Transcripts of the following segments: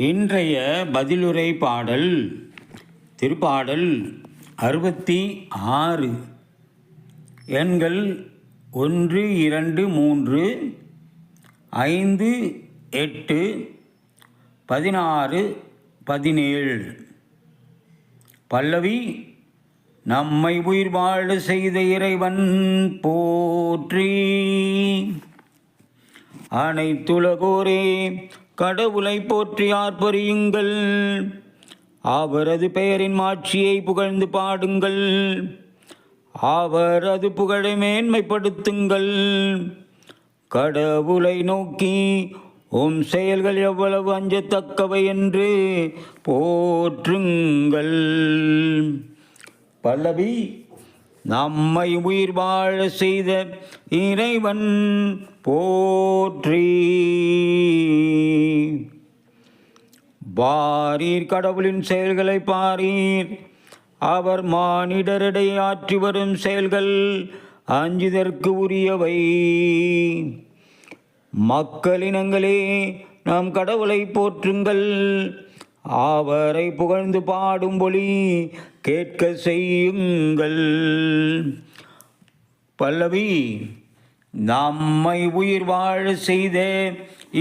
இன்றைய பதிலுரை பாடல் திருப்பாடல் 66. எண்கள் 1, 2, 3, 5, 8, 16, 17. பல்லவி. நம்மை உயிர் வாழ செய்த இறைவன் போற்றி. அனைத்துலகோரே கடவுளை போற்றி ஆர்ப்பரியுங்கள். அவரது பெயரின் மாட்சியை புகழ்ந்து பாடுங்கள். அவரது புகழை மேன்மைப்படுத்துங்கள். கடவுளை நோக்கி உம் செயல்கள் எவ்வளவு அஞ்சத்தக்கவை என்று போற்றுங்கள். பல்லவி. நம்மை உயிர் வாழ செய்த இறைவன் போற்றி. பாரீர் கடவுளின் செயல்களை பாரீர். அவர் மானிடரிடையே ஆற்றி வரும் செயல்கள் அஞ்சுதற்கு உரியவை. மக்களினங்களே, நாம் கடவுளை போற்றுங்கள். அவரை புகழ்ந்து பாடும்பொழி கேட்க செய்யுங்கள். பல்லவி. நம்மை உயிர் வாழ செய்த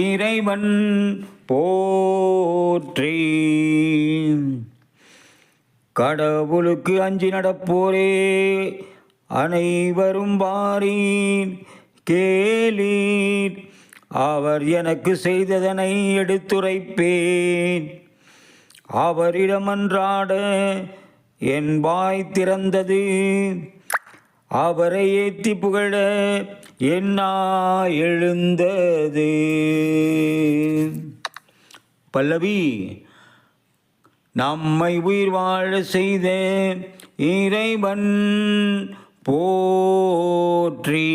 இறைவன் போற்றி. கடவுளுக்கு அஞ்சி நடப்போரே அனைவரும் வாரீர் கேளீர். அவர் எனக்கு செய்ததனை எடுத்துரைப்பேன். அவரிடம் அன்றாட என் வாய் திறந்தது. அவரை ஏத்தி புகழ என்னா எழுந்தது. பல்லவி. நம்மை உயிர் வாழ செய்த இறைவன் போற்றி.